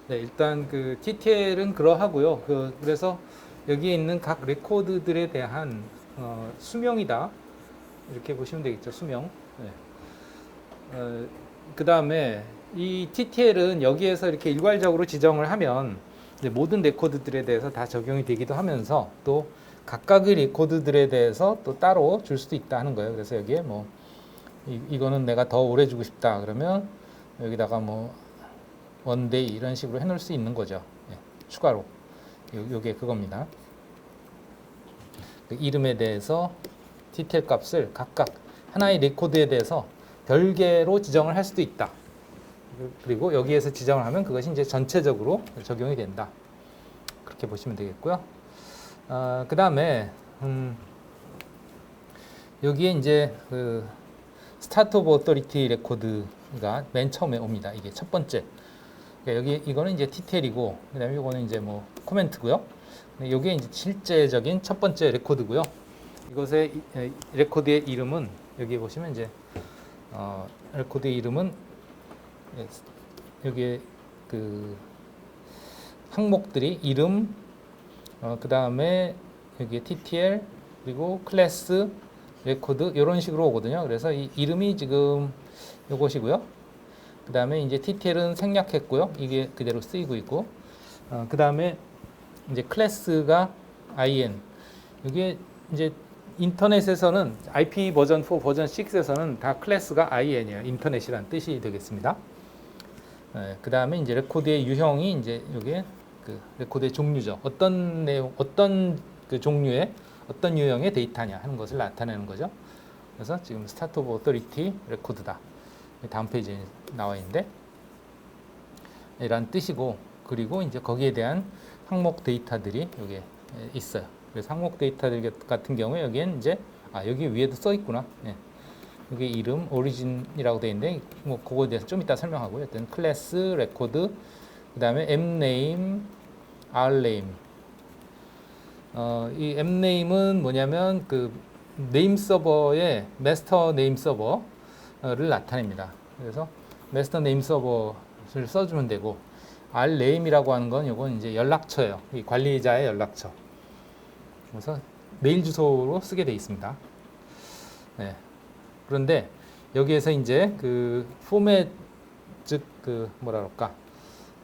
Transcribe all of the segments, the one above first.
네, 일단 그 TTL은 그러하고요. 그래서 여기에 있는 각 레코드들에 대한 수명이다. 이렇게 보시면 되겠죠. 수명. 네. 그 다음에 이 TTL은 여기에서 이렇게 일괄적으로 지정을 하면 이제 모든 레코드들에 대해서 다 적용이 되기도 하면서 또 각각의 레코드들에 대해서 또 따로 줄 수도 있다 하는 거예요. 그래서 여기에 뭐 이거는 내가 더 오래 주고 싶다 그러면 여기다가 뭐 원데이 이런 식으로 해놓을 수 있는 거죠. 예, 추가로 요게 그겁니다. 그 이름에 대해서 TTL 값을 각각 하나의 레코드에 대해서 별개로 지정을 할 수도 있다. 그리고 여기에서 지정을 하면 그것이 이제 전체적으로 적용이 된다. 그렇게 보시면 되겠고요. 그 다음에 여기에 이제 그 스타트 오브 오토리티 레코드가 맨 처음에 옵니다. 이게 첫 번째. 그러니까 여기 이거는 이제 TTL이고, 그다음에 이거는 이제 뭐 코멘트고요. 이게 이제 실제적인 첫 번째 레코드고요. 이것의 레코드의 이름은 여기 보시면 이제 레코드의 이름은 여기에 그 항목들이 이름, 그 다음에 여기에 TTL 그리고 클래스, 레코드 이런 식으로 오거든요. 그래서 이 이름이 지금 요것이고요. 그 다음에 이제 TTL은 생략했고요. 이게 그대로 쓰이고 있고, 그 다음에 이제 클래스가 IN. 이게 이제 인터넷에서는 IP 버전 4, 버전 6에서는 다 클래스가 IN이에요. 인터넷이란 뜻이 되겠습니다. 그 다음에 이제 레코드의 유형이 이제 이게 그 레코드의 종류죠. 어떤 내용, 어떤 그 종류의 어떤 유형의 데이터냐 하는 것을 나타내는 거죠. 그래서 지금 스타트 오브 오토리티 레코드다. 다음 페이지에 나와 있는데 이란 뜻이고, 그리고 이제 거기에 대한 항목 데이터들이 여기에 있어요. 그래서 항목 데이터들 같은 경우에 여기엔 이제 여기 위에도 써 있구나. 예. 여기 이름 오리진이라고 되어 있는데 뭐 그거에 대해서 좀 이따 설명하고요. 일단 클래스, 레코드, 그다음에 mname, rname. 이 mname은 뭐냐면 그 네임 서버의 마스터 네임 서버를 나타냅니다. 그래서 마스터 네임 서버를 써주면 되고, rname이라고 하는 건 이건 이제 연락처예요. 이 관리자의 연락처. 그래서 메일 주소로 쓰게 되어 있습니다. 네. 그런데 여기에서 이제 그 포맷, 즉 그 뭐라 그럴까,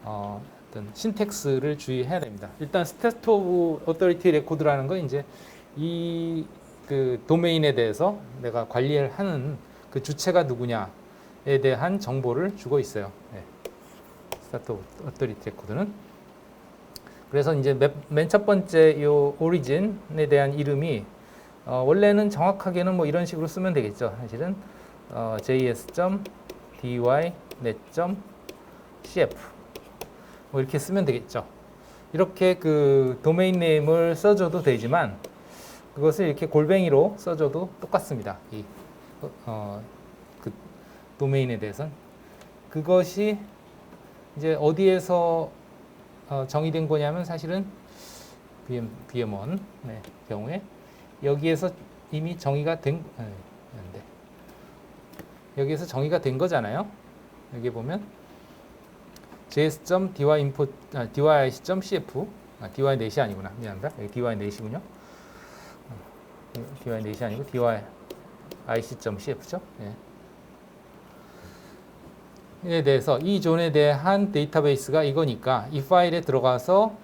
어떤 신텍스를 주의해야 됩니다. 일단 스테이트 오브 오토리티 레코드라는 건 이제 이 그 도메인에 대해서 내가 관리를 하는 그 주체가 누구냐에 대한 정보를 주고 있어요. 네. 스타트 오브 오토리티 레코드는. 그래서 이제 맨 첫 번째 이 오리진에 대한 이름이 원래는 정확하게는 뭐 이런 식으로 쓰면 되겠죠. 사실은 js.dynet.cf 뭐 이렇게 쓰면 되겠죠. 이렇게 그 도메인 네임을 써줘도 되지만 그것을 이렇게 골뱅이로 써줘도 똑같습니다. 그 도메인에 대해서는 그것이 이제 어디에서 정의된 거냐면 사실은 VM1 경우에 여기에서 이미 정의가 된 여기에서 정의가 된 거잖아요. 여기 보면 js.dyinput.dyc.cf dy넷이 아니구나. 미안합니다. 여기 dy넷이군요. dy넷이 아니고 dyc.cf죠. 에 대해서 이 존에 대한 데이터베이스가 이거니까 이 파일에 들어가서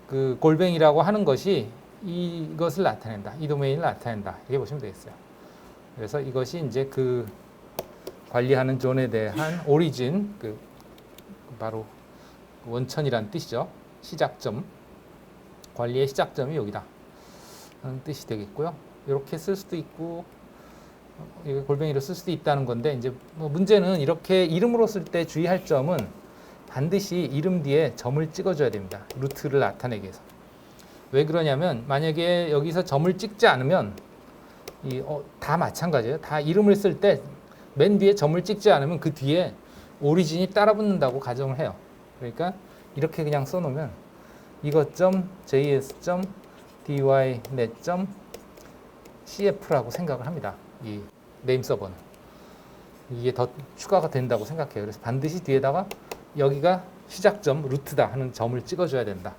그 골뱅이라고 하는 것이 이것을 나타낸다. 이 도메인을 나타낸다. 이렇게 보시면 되겠어요. 그래서 이것이 이제 그 관리하는 존에 대한 오리진, 그 바로 원천이란 뜻이죠. 시작점, 관리의 시작점이 여기다 하는 뜻이 되겠고요. 이렇게 쓸 수도 있고 골뱅이로 쓸 수도 있다는 건데, 이제 뭐 문제는 이렇게 이름으로 쓸 때 주의할 점은 반드시 이름 뒤에 점을 찍어줘야 됩니다. 루트를 나타내기 위해서. 왜 그러냐면 만약에 여기서 점을 찍지 않으면 다 마찬가지예요. 다 이름을 쓸 때 맨 뒤에 점을 찍지 않으면 그 뒤에 오리진이 따라붙는다고 가정을 해요. 그러니까 이렇게 그냥 써놓으면 이것.js.dynet.cf라고 생각을 합니다. 이 네임 서버는 이게 더 추가가 된다고 생각해요. 그래서 반드시 뒤에다가 여기가 시작점, 루트다 하는 점을 찍어줘야 된다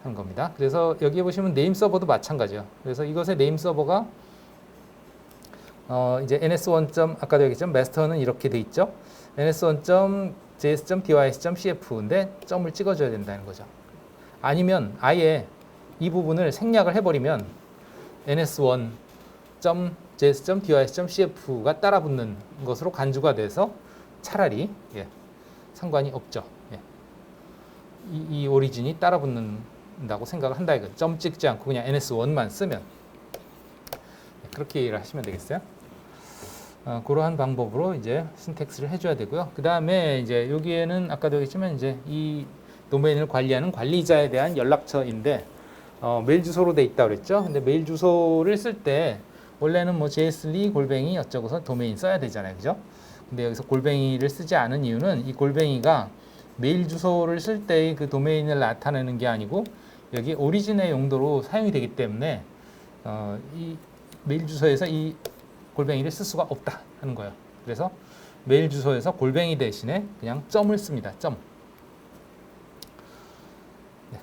하는 겁니다. 그래서 여기에 보시면 네임 서버도 마찬가지예요. 그래서 이것의 네임 서버가 이제 ns1. 아까도 얘기했지만 마스터는 이렇게 돼 있죠. ns1.js.dys.cf인데 점을 찍어줘야 된다는 거죠. 아니면 아예 이 부분을 생략을 해버리면 ns1.js.dys.cf가 따라붙는 것으로 간주가 돼서 차라리 상관이 없죠. 이 오리진이 따라붙는다고 생각을 한다 이거. 점 찍지 않고 그냥 ns1만 쓰면 그렇게 이해를 하시면 되겠어요. 그러한 방법으로 이제 신텍스를 해줘야 되고요. 그 다음에 이제 여기에는 아까도 얘기했지만 이제 이 도메인을 관리하는 관리자에 대한 연락처인데 메일 주소로 돼 있다고 그랬죠. 근데 메일 주소를 쓸 때 원래는 뭐 jsli 골뱅이 어쩌고서 도메인 써야 되잖아요, 그죠? 근데 여기서 골뱅이를 쓰지 않은 이유는 이 골뱅이가 메일 주소를 쓸 때의 그 도메인을 나타내는 게 아니고 여기 오리진의 용도로 사용이 되기 때문에 이 메일 주소에서 이 골뱅이를 쓸 수가 없다 하는 거예요. 그래서 메일 주소에서 골뱅이 대신에 그냥 점을 씁니다. 점.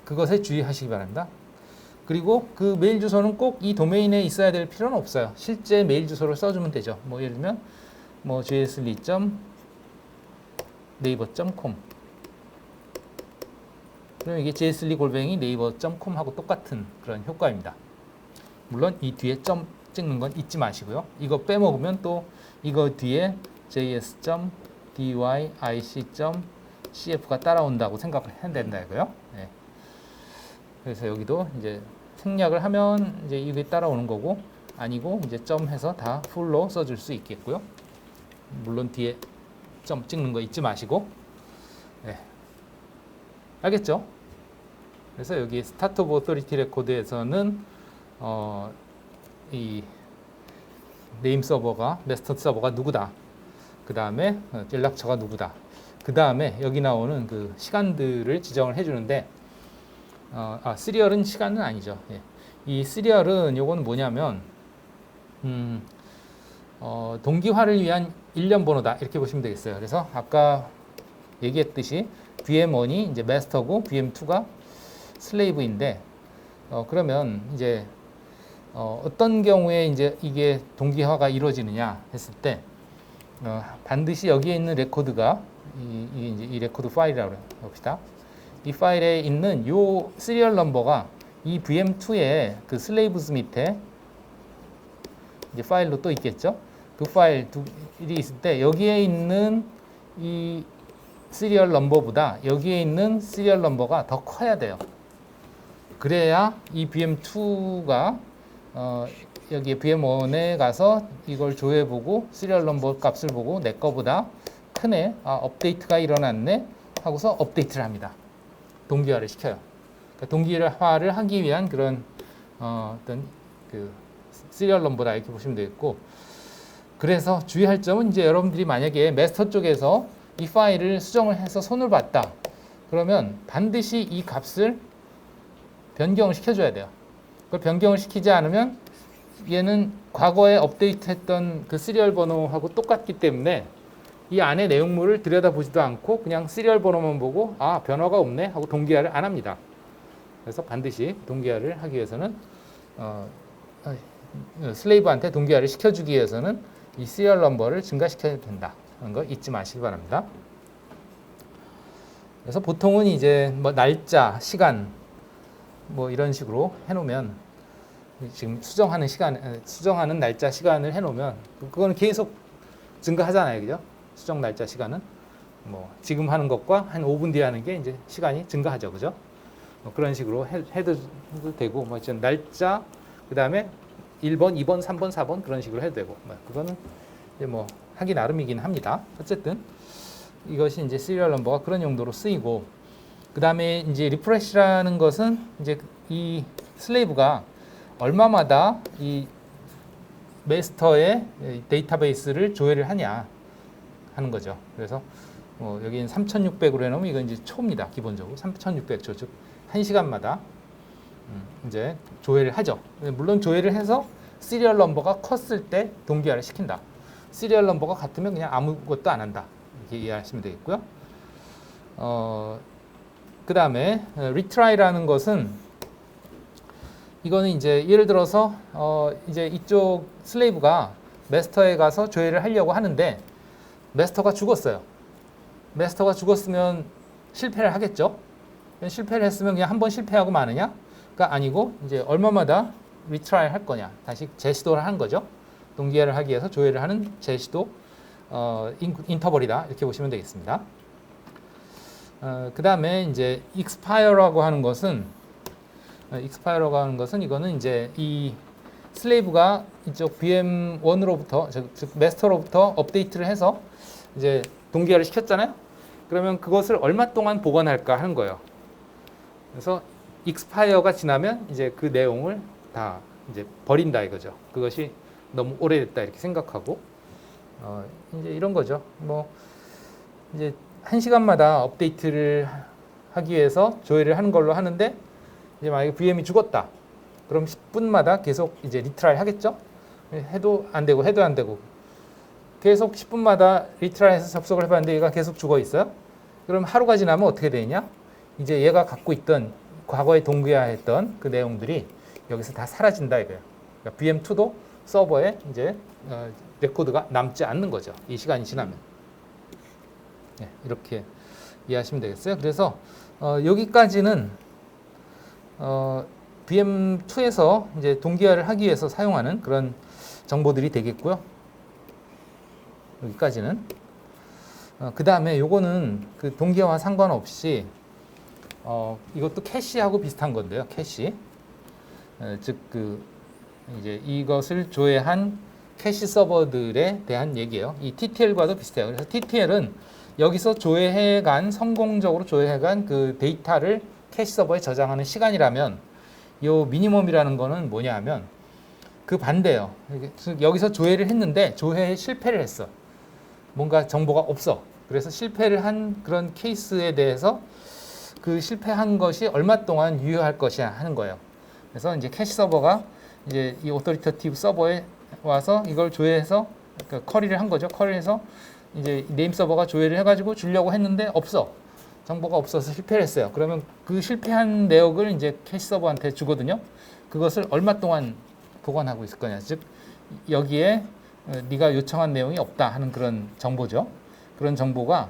그것에 주의하시기 바랍니다. 그리고 그 메일 주소는 꼭 이 도메인에 있어야 될 필요는 없어요. 실제 메일 주소를 써주면 되죠. 뭐 예를 들면 뭐 jsli.naver.com 그럼 이게 jsli 골뱅이 naver.com 하고 똑같은 그런 효과입니다. 물론 이 뒤에 점 찍는 건 잊지 마시고요. 이거 빼먹으면 또 이거 뒤에 js.dyIC.cf가 따라온다고 생각을 해야 된다고요. 네. 그래서 여기도 이제 생략을 하면 이제 이게 따라오는 거고 아니고 이제 점 해서 다 풀로 써줄 수 있겠고요. 물론 뒤에 점 찍는 거 잊지 마시고. 네. 알겠죠? 그래서 여기 스타트 오브 오토리티 레코드에서는 이 네임 서버가 마스터 서버가 누구다. 그 다음에 연락처가 누구다. 그 다음에 여기 나오는 그 시간들을 지정을 해주는데 시리얼은 시간은 아니죠. 예. 이 시리얼은 요건 뭐냐면 동기화를 위한 일련 번호다 이렇게 보시면 되겠어요. 그래서 아까 얘기했듯이 VM1이 이제 마스터고 VM2가 슬레이브인데 그러면 이제 어떤 경우에 이제 이게 동기화가 이루어지느냐 했을 때 반드시 여기에 있는 레코드가 이 레코드 파일이라고 합시다. 이 파일에 있는 요 시리얼 넘버가 이 VM2의 그 슬레이브스 밑에 이제 파일로 또 있겠죠. 그 파일 둘이 있을 때 여기에 있는 이 시리얼 넘버보다 여기에 있는 시리얼 넘버가 더 커야 돼요. 그래야 이 VM2가 여기 VM1에 가서 이걸 조회해보고 시리얼 넘버 값을 보고 내 거보다 크네, 업데이트가 일어났네 하고서 업데이트를 합니다. 동기화를 시켜요. 그러니까 동기화를 하기 위한 그런 어떤 그 시리얼 넘버다 이렇게 보시면 되겠고, 그래서 주의할 점은 이제 여러분들이 만약에 마스터 쪽에서 이 파일을 수정을 해서 손을 봤다 그러면 반드시 이 값을 변경을 시켜줘야 돼요. 그걸 변경을 시키지 않으면 얘는 과거에 업데이트했던 그 시리얼 번호하고 똑같기 때문에 이 안에 내용물을 들여다보지도 않고 그냥 시리얼 번호만 보고 변화가 없네 하고 동기화를 안 합니다. 그래서 반드시 동기화를 하기 위해서는 슬레이브한테 동기화를 시켜주기 위해서는 이 시리얼 넘버를 증가시켜야 된다 하는 거 잊지 마시기 바랍니다. 그래서 보통은 이제 뭐 날짜, 시간 뭐 이런 식으로 해놓으면 지금 수정하는 날짜, 시간을 해놓으면 그거는 계속 증가하잖아요, 그죠? 수정 날짜, 시간은 뭐 지금 하는 것과 한 5분 뒤에 하는 게 이제 시간이 증가하죠, 그죠? 뭐 그런 식으로 해도 되고, 뭐 지금 날짜, 그 다음에 1번, 2번, 3번, 4번 그런 식으로 해도 되고, 뭐 그거는 이제 뭐 하기 나름이긴 합니다. 어쨌든 이것이 이제 시리얼 넘버가 그런 용도로 쓰이고, 그 다음에 이제 리프레시라는 것은 이제 이 슬레이브가 얼마마다 이 마스터의 데이터베이스를 조회를 하냐 하는 거죠. 그래서 여기는 3600으로 해놓으면 이건 이제 초입니다. 기본적으로 3600초, 즉 1시간마다 이제 조회를 하죠. 물론 조회를 해서 시리얼 넘버가 컸을 때 동기화를 시킨다. 시리얼 넘버가 같으면 그냥 아무것도 안 한다. 이렇게 이해하시면 되겠고요. 그 다음에 retry라는 것은 이거는 이제 예를 들어서 이제 이쪽 슬레이브가 마스터에 가서 조회를 하려고 하는데 마스터가 죽었어요. 마스터가 죽었으면 실패를 하겠죠. 실패를 했으면 그냥 한 번 실패하고 마느냐?가 아니고 이제 얼마마다 retry 할 거냐, 다시 재시도를 하는 거죠. 동기화를 하기 위해서 조회를 하는 재시도 인터벌이다, 이렇게 보시면 되겠습니다. 그 다음에 이제 expire라고 하는 것은 이거는 이제 이 슬레이브가 이쪽 VM1으로부터 즉 마스터로부터 업데이트를 해서 이제 동기화를 시켰잖아요. 그러면 그것을 얼마 동안 보관할까 하는 거예요. 그래서 expire가 지나면 이제 그 내용을 다 이제 버린다 이거죠. 그것이 너무 오래됐다 이렇게 생각하고 이제 이런 거죠. 뭐 이제 1시간마다 업데이트를 하기 위해서 조회를 하는 걸로 하는데 이제 만약에 VM이 죽었다. 그럼 10분마다 계속 이제 리트라이 하겠죠? 해도 안 되고 계속 10분마다 리트라이해서 접속을 해봤는데 얘가 계속 죽어 있어요. 그럼 하루가 지나면 어떻게 되냐? 이제 얘가 갖고 있던 과거에 동기화했던 그 내용들이 여기서 다 사라진다 이거예요. 그러니까 VM2도 서버에 이제 레코드가 남지 않는 거죠. 이 시간이 지나면. 네, 이렇게 이해하시면 되겠어요. 그래서 여기까지는 VM2에서 이제 동기화를 하기 위해서 사용하는 그런 정보들이 되겠고요. 여기까지는. 그 다음에 요거는 그 동기화와 상관없이 이것도 캐시하고 비슷한 건데요. 캐시. 즉 그 이제 이것을 조회한 캐시 서버들에 대한 얘기예요. 이 TTL과도 비슷해요. 그래서 TTL은 여기서 성공적으로 조회해간 그 데이터를 캐시 서버에 저장하는 시간이라면, 요 미니멈이라는 거는 뭐냐 하면 그 반대예요. 여기서 조회를 했는데 조회에 실패를 했어. 뭔가 정보가 없어. 그래서 실패를 한 그런 케이스에 대해서 그 실패한 것이 얼마 동안 유효할 것이냐 하는 거예요. 그래서 이제 캐시 서버가 이제 이 오토리테이티브 서버에 와서 이걸 조회해서 그러니까 쿼리를 한 거죠. 쿼리해서 이제 네임 서버가 조회를 해가지고 주려고 했는데 없어. 정보가 없어서 실패를 했어요. 그러면 그 실패한 내역을 이제 캐시 서버한테 주거든요. 그것을 얼마 동안 보관하고 있을 거냐. 즉 여기에 네가 요청한 내용이 없다 하는 그런 정보죠. 그런 정보가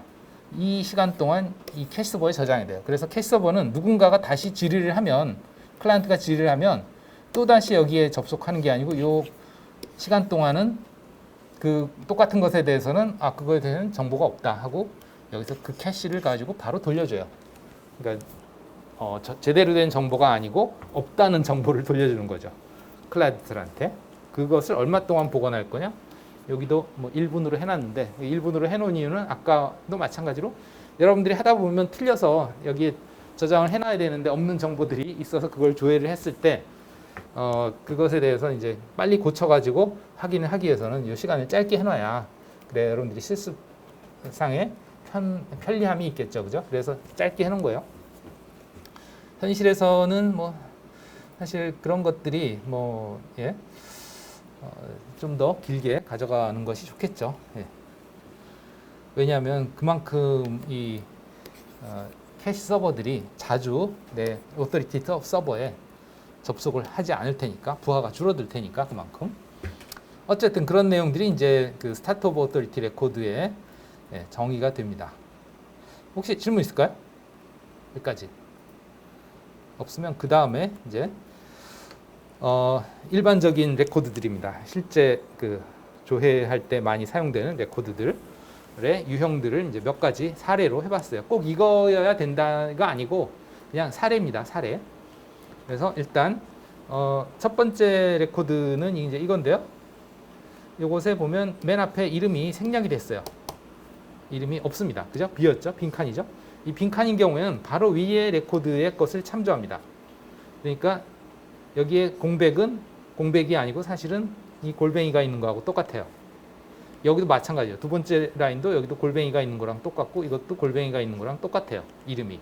이 시간 동안 이 캐시 서버에 저장이 돼요. 그래서 캐시 서버는 누군가가 다시 질의를 하면, 클라이언트가 질의를 하면 또다시 여기에 접속하는 게 아니고 요 시간 동안은 그 똑같은 것에 대해서는 그거에 대해서는 정보가 없다 하고 여기서 그 캐시를 가지고 바로 돌려줘요. 그러니까 제대로 된 정보가 아니고 없다는 정보를 돌려주는 거죠. 클라이언트들한테. 그것을 얼마 동안 보관할 거냐? 여기도 뭐 1분으로 해놨는데 1분으로 해놓은 이유는 아까도 마찬가지로 여러분들이 하다 보면 틀려서 여기에 저장을 해놔야 되는데 없는 정보들이 있어서 그걸 조회를 했을 때 그것에 대해서 이제 빨리 고쳐가지고 확인을 하기 위해서는 이 시간을 짧게 해놔야 그래 여러분들이 실습상에 편리함이 있겠죠, 그죠? 그래서 짧게 해놓은 거예요. 현실에서는 뭐 사실 그런 것들이 뭐 좀 더 길게 가져가는 것이 좋겠죠. 예. 왜냐하면 그만큼 이 캐시 서버들이 자주 내 오토리티 서버에 접속을 하지 않을 테니까, 부하가 줄어들 테니까 그만큼. 어쨌든 그런 내용들이 이제 그 스타트 오브 오토리티 레코드에 정의가 됩니다. 혹시 질문 있을까요? 여기까지. 없으면 그 다음에 이제 일반적인 레코드들입니다. 실제 그 조회할 때 많이 사용되는 레코드들의 유형들을 이제 몇 가지 사례로 해봤어요. 꼭 이거여야 된다가 아니고 그냥 사례입니다. 사례. 그래서 일단 첫 번째 레코드는 이제 이건데요. 요것에 보면 맨 앞에 이름이 생략이 됐어요. 이름이 없습니다. 그죠? 비었죠? 빈칸이죠? 이 빈칸인 경우에는 바로 위에 레코드의 것을 참조합니다. 그러니까 여기에 공백은 공백이 아니고 사실은 이 골뱅이가 있는 거하고 똑같아요. 여기도 마찬가지예요. 두 번째 라인도 여기도 골뱅이가 있는 거랑 똑같고 이것도 골뱅이가 있는 거랑 똑같아요. 이름이.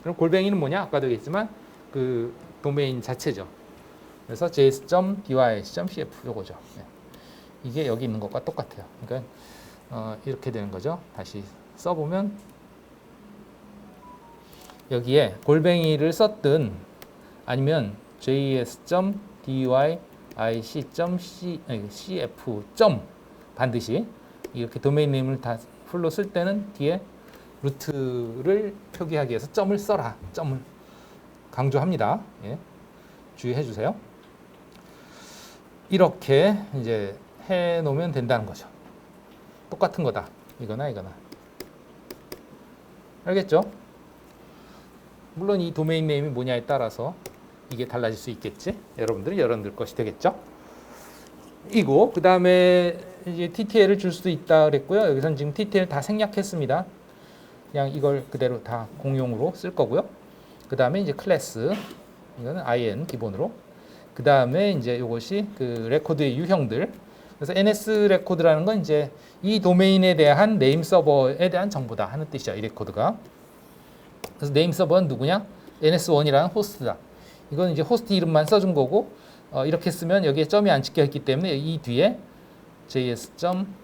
그럼 골뱅이는 뭐냐? 아까도 얘기했지만 그 도메인 자체죠. 그래서 js.dys.cf 요거죠. 네. 이게 여기 있는 것과 똑같아요. 그러니까 이렇게 되는 거죠. 다시 써보면 여기에 골뱅이를 썼든 아니면 js.dyic.cf. 반드시 이렇게 도메인 네임을 다 풀로 쓸 때는 뒤에 루트를 표기하기 위해서 점을 써라. 점을 강조합니다. 예. 주의해 주세요. 이렇게 이제 해 놓으면 된다는 거죠. 똑같은 거다. 이거나 이거나. 알겠죠? 물론 이 도메인 네임이 뭐냐에 따라서 이게 달라질 수 있겠지. 여러분들 것이 되겠죠. 이고 그 다음에 이제 TTL을 줄 수도 있다 그랬고요. 여기서는 지금 TTL 다 생략했습니다. 그냥 이걸 그대로 다 공용으로 쓸 거고요. 그 다음에 이제 클래스, 이거는 IN 기본으로. 그 다음에 이제 이것이 그 레코드의 유형들. 그래서 NS 레코드라는 건 이제 이 도메인에 대한 네임 서버에 대한 정보다 하는 뜻이야, 이 레코드가. 그래서 네임 서버는 누구냐? NS1이라는 호스트다. 이건 이제 호스트 이름만 써준 거고, 이렇게 쓰면 여기에 점이 안 찍혀 있기 때문에 이 뒤에 js.dyic.cf.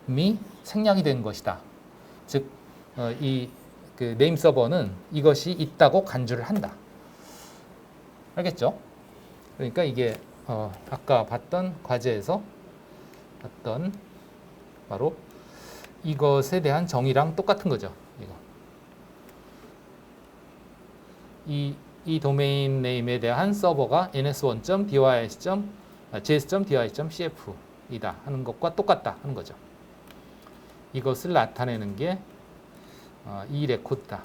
이 생략이 된 것이다. 즉, 이 그 네임 서버는 이것이 있다고 간주를 한다. 알겠죠? 그러니까 이게 아까 봤던 과제에서 봤던 바로 이것에 대한 정의랑 똑같은 거죠. 이거. 이 도메인 네임에 대한 서버가 ns1.js.dy.cf 이다 하는 것과 똑같다 하는 거죠. 이것을 나타내는 게 이 레코드다.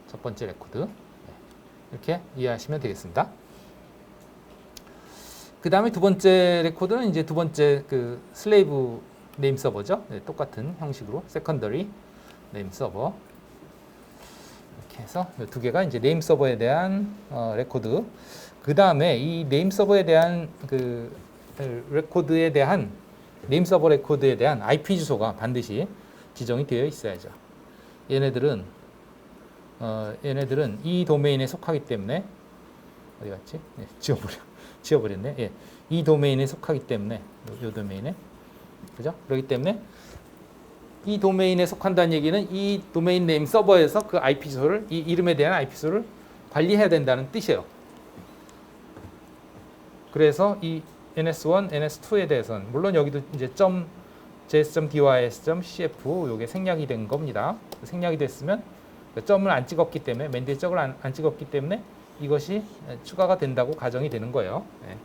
첫 번째 레코드. 이렇게 이해하시면 되겠습니다. 그 다음에 두 번째 레코드는 이제 두 번째 그 슬레이브 네임 서버죠. 네, 똑같은 형식으로 세컨더리 네임 서버. 이렇게 해서 이 두 개가 이제 네임 서버에 대한 레코드. 그 다음에 이 네임 서버에 대한 그 레코드에 대한 네임 서버 레코드에 대한 IP 주소가 반드시 지정이 되어 있어야죠. 얘네들은 이 도메인에 속하기 때문에 어디 갔지? 네, 지워버렸네. 예, 이 도메인에 속하기 때문에 이 도메인에 그죠? 그렇기 때문에 이 도메인에 속한다는 얘기는 이 도메인 네임 서버에서 그 IP 주소를 이 이름에 대한 IP 주소를 관리해야 된다는 뜻이에요. 그래서 이 ns1, ns2에 대해서는 물론 여기도 이제 js.dys.cf 요게 생략이 된 겁니다. 생략이 됐으면 점을 안 찍었기 때문에 맨 뒤에 점을 안 찍었기 때문에 이것이 추가가 된다고 가정이 되는 거예요. 네.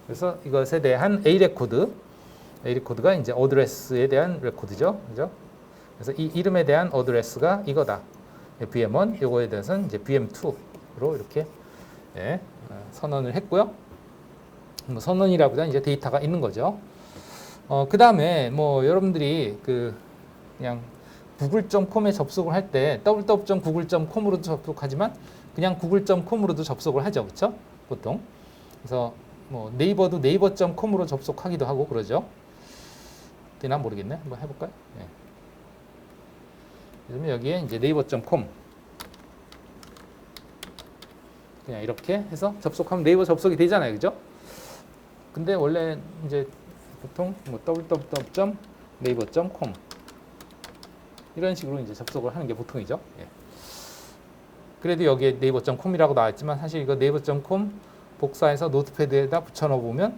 그래서 이것에 대한 A 레코드가 이제 어드레스에 대한 레코드죠. 그죠? 그래서 이 이름에 대한 어드레스가 이거다. VM1 요거에 대해서는 이제 VM2로 이렇게 네, 선언을 했고요. 뭐 선언이라보다 이제 데이터가 있는 거죠. 그 다음에 뭐 여러분들이 그냥 google.com에 접속을 할 때 www.google.com으로도 접속하지만 그냥 google.com으로도 접속을 하죠. 그렇죠? 보통. 그래서 뭐 네이버도 네이버.com으로 접속하기도 하고 그러죠. 되나 모르겠네. 한번 해볼까요? 네. 그러면 여기에 이제 네이버.com 그냥 이렇게 해서 접속하면 네이버 접속이 되잖아요. 그죠? 근데 원래 이제 보통 뭐 www.naver.com 이런 식으로 이제 접속을 하는 게 보통이죠. 예. 그래도 여기에 naver.com이라고 나왔지만 사실 이거 naver.com 복사해서 노트패드에다 붙여넣어 보면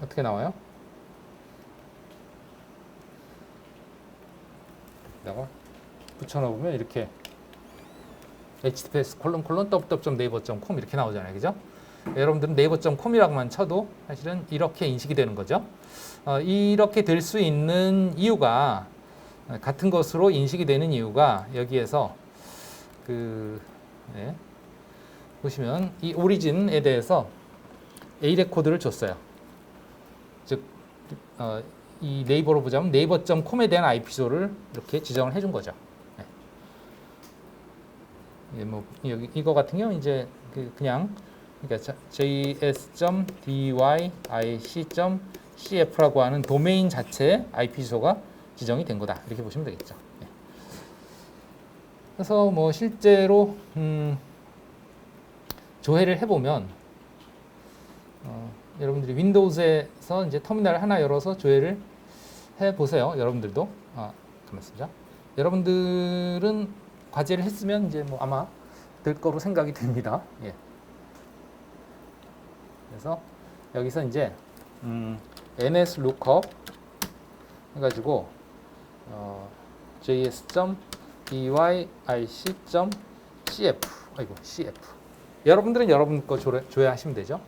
어떻게 나와요? 여기다가 붙여넣어 보면 이렇게 https://www.naver.com 이렇게 나오잖아요. 그죠? 여러분들은 네이버.com이라고만 쳐도 사실은 이렇게 인식이 되는 거죠. 이렇게 될 수 있는 이유가 같은 것으로 인식이 되는 이유가 여기에서 네, 보시면 이 오리진에 대해서 A 레코드를 줬어요. 즉 이 네이버로 보자면 네이버.com에 대한 IP 주소를 이렇게 지정을 해준 거죠. 네. 뭐 여기 이거 같은 경우 이제 그냥 그러니까 js.dyic.cf라고 하는 도메인 자체의 IP 주소가 지정이 된 거다. 이렇게 보시면 되겠죠. 네. 그래서 뭐 실제로 조회를 해보면 여러분들이 윈도우즈에서 이제 터미널 하나 열어서 조회를 해보세요. 여러분들도. 가만 있습니다. 여러분들은 과제를 했으면 이제 뭐 아마 될 거로 생각이 됩니다. 예. 그래서 여기서 이제 ns lookup 해가지고 js.dyic.cf 아이고 cf 여러분들은 여러분 거 조회하시면 되죠.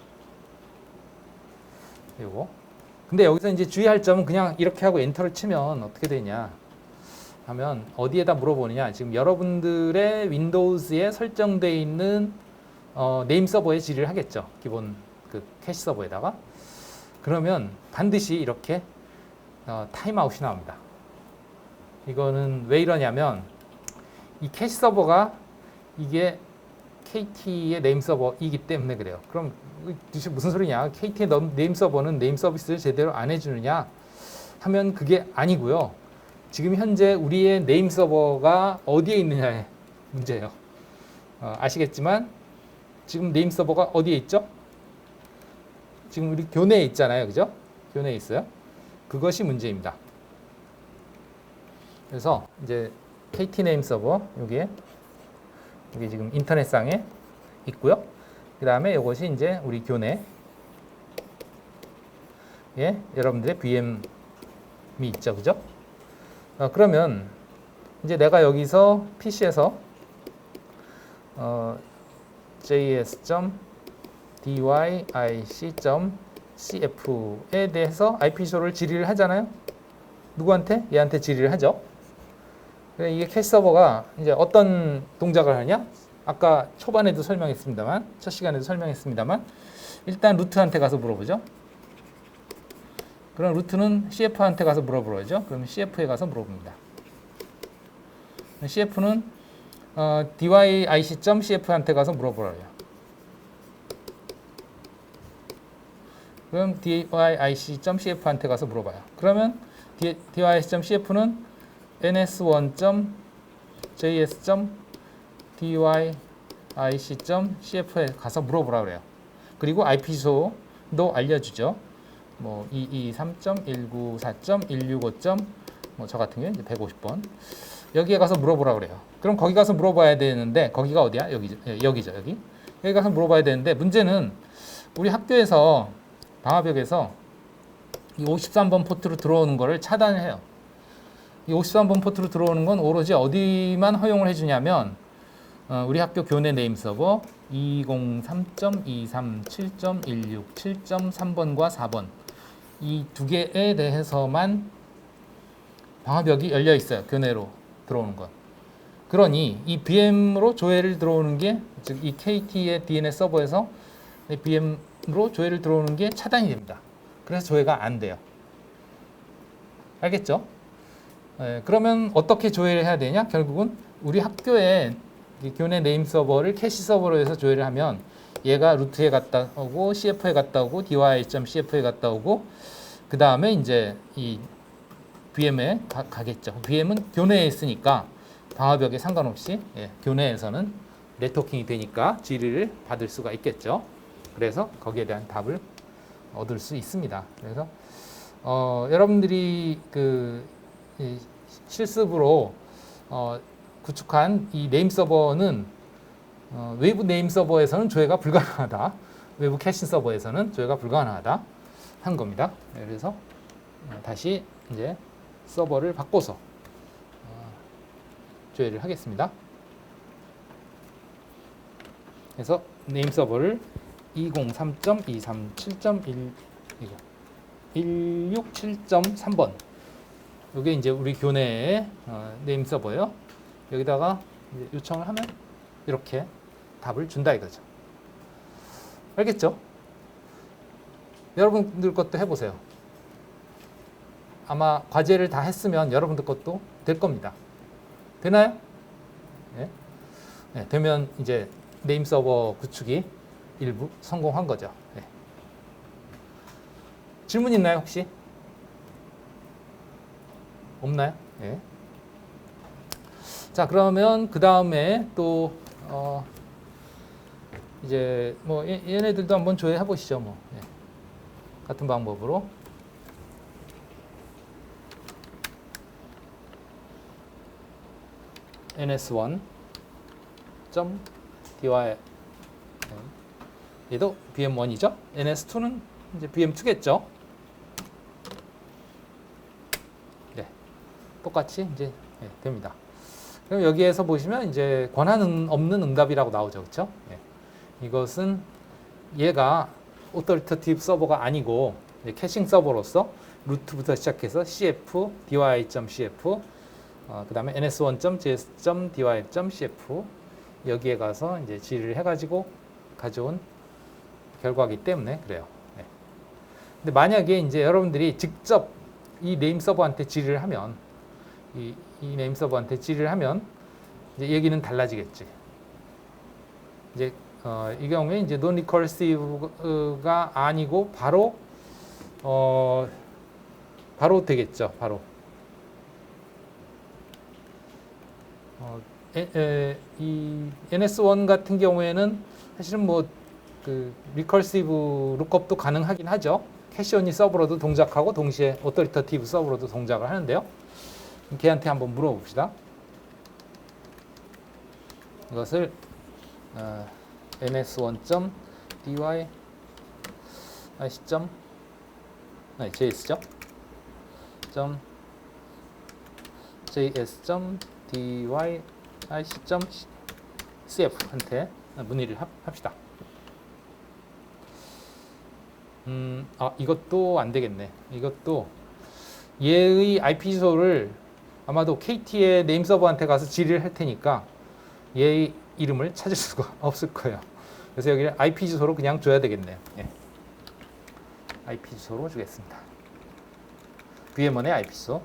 요거. 근데 여기서 이제 주의할 점은 그냥 이렇게 하고 엔터를 치면 어떻게 되냐 하면 어디에다 물어보느냐. 지금 여러분들의 윈도우즈에 설정되어 있는 네임 서버에 질의를 하겠죠. 기본 그 캐시 서버에다가. 그러면 반드시 이렇게 타임아웃이 나옵니다. 이거는 왜 이러냐면 이 캐시 서버가 이게 KT의 네임 서버이기 때문에 그래요. 그럼 무슨 소리냐? KT의 네임 서버는 네임 서비스를 제대로 안 해주느냐 하면 그게 아니고요. 지금 현재 우리의 네임 서버가 어디에 있느냐의 문제예요. 아시겠지만 지금 네임 서버가 어디에 있죠? 지금 우리 교내에 있잖아요. 그죠? 교내에 있어요. 그것이 문제입니다. 그래서 이제 KT 네임 서버 여기에 지금 인터넷상에 있고요. 그 다음에 이것이 이제 우리 교내에 여러분들의 VM이 있죠. 그죠? 그러면 이제 내가 여기서 PC에서 js.dyic.cf에 대해서 IP 주소를 질의를 하잖아요. 누구한테? 얘한테 질의를 하죠. 이게 캐시 서버가 이제 어떤 동작을 하냐? 아까 초반에도 설명했습니다만, 첫 시간에도 설명했습니다만, 일단 루트한테 가서 물어보죠. 그럼 루트는 CF한테 가서 물어보죠. 그럼 CF에 가서 물어봅니다. CF는 dyic.cf한테 가서 물어보라요. 그럼 dyic.cf한테 가서 물어봐요. 그러면 dyic.cf는 ns1.js.dyic.cf에 가서 물어보라 그래요. 그리고 IP 주소도 알려주죠. 뭐 223.194.165. 뭐 저 같은 경우 이제 150번. 여기에 가서 물어보라 그래요. 그럼 거기 가서 물어봐야 되는데 거기가 어디야? 여기죠. 여기. 여기 가서 물어봐야 되는데 문제는 우리 학교에서 방화벽에서 이 53번 포트로 들어오는 거를 차단을 해요. 이 53번 포트로 들어오는 건 오로지 어디만 허용을 해주냐면 우리 학교 교내 네임 서버 203.237.167.3번과 4번 이 두 개에 대해서만 방화벽이 열려 있어요. 교내로 들어오는 건. 그러니 이 VM으로 조회를 들어오는 게 즉 이 KT의 DNS 서버에서 VM으로 조회를 들어오는 게 차단이 됩니다. 그래서 조회가 안 돼요. 알겠죠? 그러면 어떻게 조회를 해야 되냐? 결국은 우리 학교에 교내 네임 서버를 캐시 서버로 해서 조회를 하면 얘가 루트에 갔다 오고 CF에 갔다 오고 dyi.cf에 갔다 오고 그 다음에 이제 이 VM에 가겠죠. VM은 교내에 있으니까 방화벽에 상관없이 교내에서는 네트워킹이 되니까 질의를 받을 수가 있겠죠. 그래서 거기에 대한 답을 얻을 수 있습니다. 그래서 여러분들이 실습으로 구축한 이 네임 서버는 외부 네임 서버에서는 조회가 불가능하다. 외부 캐시 서버에서는 조회가 불가능하다 한 겁니다. 그래서 다시 이제 서버를 바꿔서 조회를 하겠습니다. 그래서 네임 서버를 203.237.167.3번 이게 이제 우리 교내의 네임 서버예요. 여기다가 이제 요청을 하면 이렇게 답을 준다 이거죠. 알겠죠? 여러분들 것도 해보세요. 아마 과제를 다 했으면 여러분들 것도 될 겁니다. 되나요? 네. 네, 되면 이제 네임 서버 구축이 일부 성공한 거죠. 네. 질문 있나요, 혹시? 없나요? 네. 자, 그러면 그 다음에 또 이제 뭐 얘네들도 한번 조회해 보시죠. 뭐 같은 방법으로 ns1.dy 얘도 vm1이죠. ns2는 이제 vm2겠죠. 네, 똑같이 이제 됩니다. 그럼 여기에서 보시면 이제 권한 없는 응답이라고 나오죠, 그렇죠? 이것은 얘가 오토리터티브 서버가 아니고 캐싱 서버로서 루트부터 시작해서 cf dy.cf 그 다음에 ns1.js.dy.cf 여기에 가서 이제 질의를 해가지고 가져온 결과이기 때문에 그래요. 근데 만약에 이제 여러분들이 직접 이 네임 서버한테 질의를 하면 이 네임 서버한테 질의를 하면 이제 얘기는 달라지겠지. 이제 이 경우에 이제 non recursive가 아니고 바로 바로 되겠죠. 바로 이 ns1 같은 경우에는 사실은 뭐 그 리커시브 룩업도 가능하긴 하죠. 캐시온이 서버로도 동작하고 동시에 오토리터티브 서버로도 동작을 하는데요. 걔한테 한번 물어봅시다. 이것을 ns1.dy js죠. js.dy cf한테 문의를 합시다. 이것도 안 되겠네. 이것도 얘의 IP 주소를 아마도 KT의 네임 서버한테 가서 질의를 할 테니까 얘의 이름을 찾을 수가 없을 거예요. 그래서 여기를 IP 주소로 그냥 줘야 되겠네요. IP 주소로 주겠습니다. vm1의 IP 주소.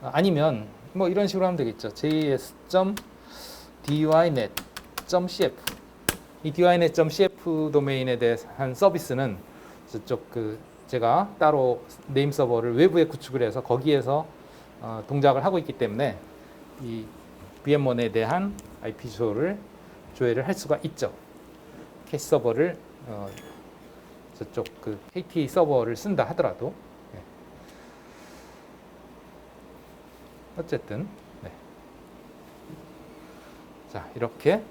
아니면 뭐 이런 식으로 하면 되겠죠. js.dynet.cf 이 dynet.cf 도메인에 대한 서비스는 저쪽 제가 따로 네임 서버를 외부에 구축을 해서 거기에서 동작을 하고 있기 때문에 이 vm1에 대한 IP 주소를 조회를 할 수가 있죠. 캐시 서버를 저쪽 KT 서버를 쓴다 하더라도 어쨌든 자 이렇게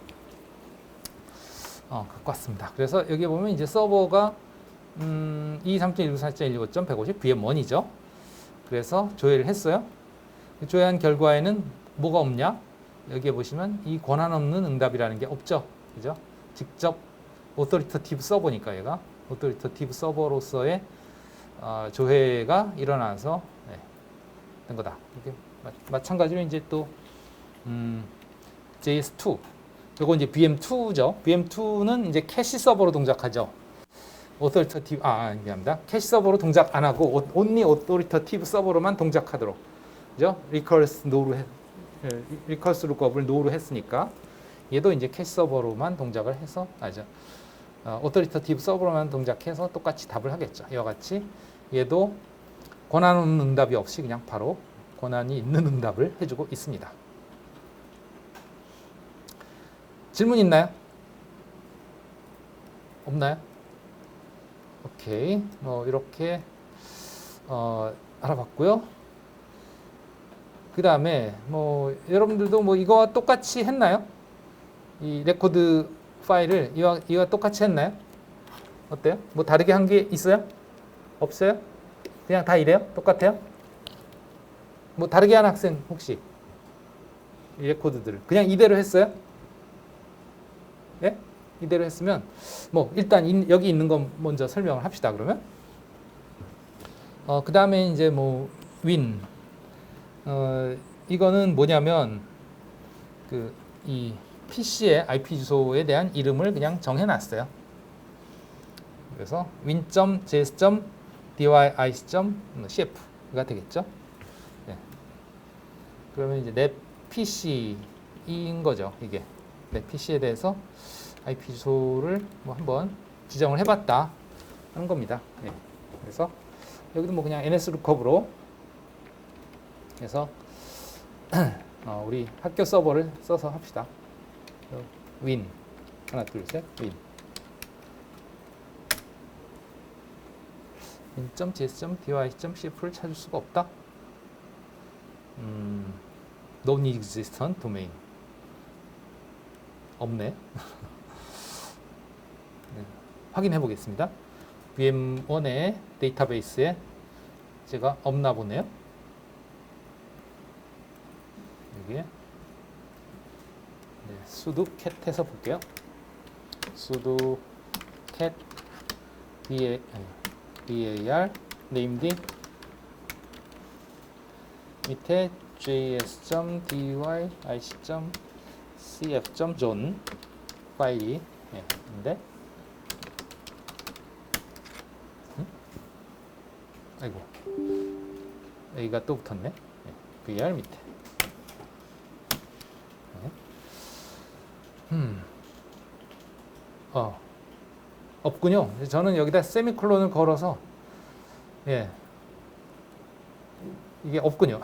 갖고 왔습니다. 그래서 여기 보면 이제 서버가 23.194.165.150 vm1이죠. 그래서 조회를 했어요. 조회한 결과에는 뭐가 없냐? 여기에 보시면 이 권한 없는 응답이라는 게 없죠. 그죠? 직접 오토리터티브 서버니까 얘가 오토리터티브 서버로서의 조회가 일어나서 된 거다. 이렇게 마찬가지로 이제 또 JS2 요거 이제 VM2죠. VM2는 이제 캐시 서버로 동작하죠. 오토리터티브 미안합니다. 캐시 서버로 동작 안 하고 온리 오토리터티브 서버로만 동작하도록. 그죠? 리커스 룩업을 노로 했으니까 얘도 이제 캐시 서버로만 동작을 해서 오토리터티브 서버로만 동작해서 똑같이 답을 하겠죠. 이와 같이 얘도 권한 없는 응답이 없이 그냥 바로 권한이 있는 응답을 해주고 있습니다. 질문 있나요? 없나요? 오케이. 이렇게 알아봤고요. 그 다음에 여러분들도 이거와 똑같이 했나요? 이 레코드 파일을 이와 똑같이 했나요? 어때요? 뭐 다르게 한 게 있어요? 없어요? 그냥 다 이래요? 똑같아요? 뭐 다르게 한 학생 혹시 이 레코드들을 그냥 이대로 했어요? 예? 이대로 했으면 일단 여기 있는 건 먼저 설명을 합시다. 그러면 그 다음에 이제 윈 이거는 뭐냐면 이 PC의 IP 주소에 대한 이름을 그냥 정해놨어요. 그래서 win.js.dyic.cf가 되겠죠. 그러면 이제 내 PC인 거죠. 이게 내 PC에 대해서 IP 주소를 한번 지정을 해봤다 하는 겁니다. 그래서 여기도 그냥 ns-lookup으로 해서 우리 학교 서버를 써서 합시다. win 하나 둘 셋 win win.js.dy.cf를 찾을 수가 없다. non-existent domain 없네. 네. 확인해 보겠습니다. VM1의 데이터베이스에 제가 없나 보네요. 여기에 네, sudo cat 해서 볼게요. sudo cat var named 밑에 js.dy ic.cf.zone 파일이 있는데 아이고 여기가 또 붙었네. VR 밑에 없군요. 저는 여기다 세미콜론을 걸어서 이게 없군요.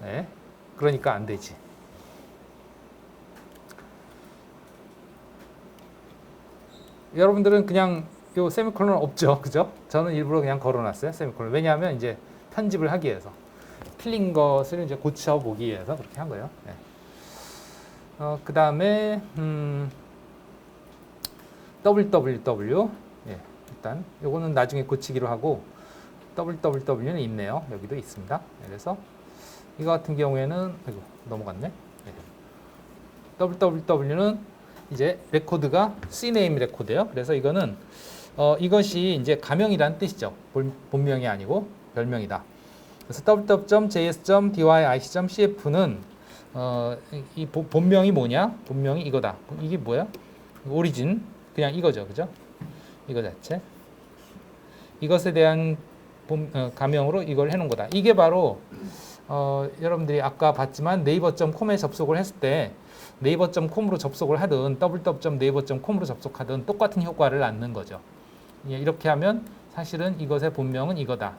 네, 그러니까 안 되지. 여러분들은 그냥 요 세미콜론 없죠, 그죠? 저는 일부러 그냥 걸어놨어요, 세미콜론. 왜냐하면 이제 편집을 하기 위해서 틀린 것을 이제 고쳐보기 위해서 그렇게 한 거예요. 네. 그 다음에 www 일단 요거는 나중에 고치기로 하고 www는 있네요. 여기도 있습니다. 그래서 이거 같은 경우에는 아이고 넘어갔네. www는 이제 레코드가 cname 레코드예요. 그래서 이거는 이것이 이제 가명이라는 뜻이죠. 본명이 아니고 별명이다. 그래서 www.js.dyIC.cf는 이 본명이 뭐냐? 본명이 이거다. 이게 뭐야? 오리진 그냥 이거죠, 그죠? 이거 자체. 이것에 대한 가명으로 이걸 해놓은 거다. 이게 바로 여러분들이 아까 봤지만 네이버.com에 접속을 했을 때 네이버.com으로 접속을 하든 www.naver.com으로 접속하든 똑같은 효과를 낳는 거죠. 이렇게 하면 사실은 이것의 본명은 이거다.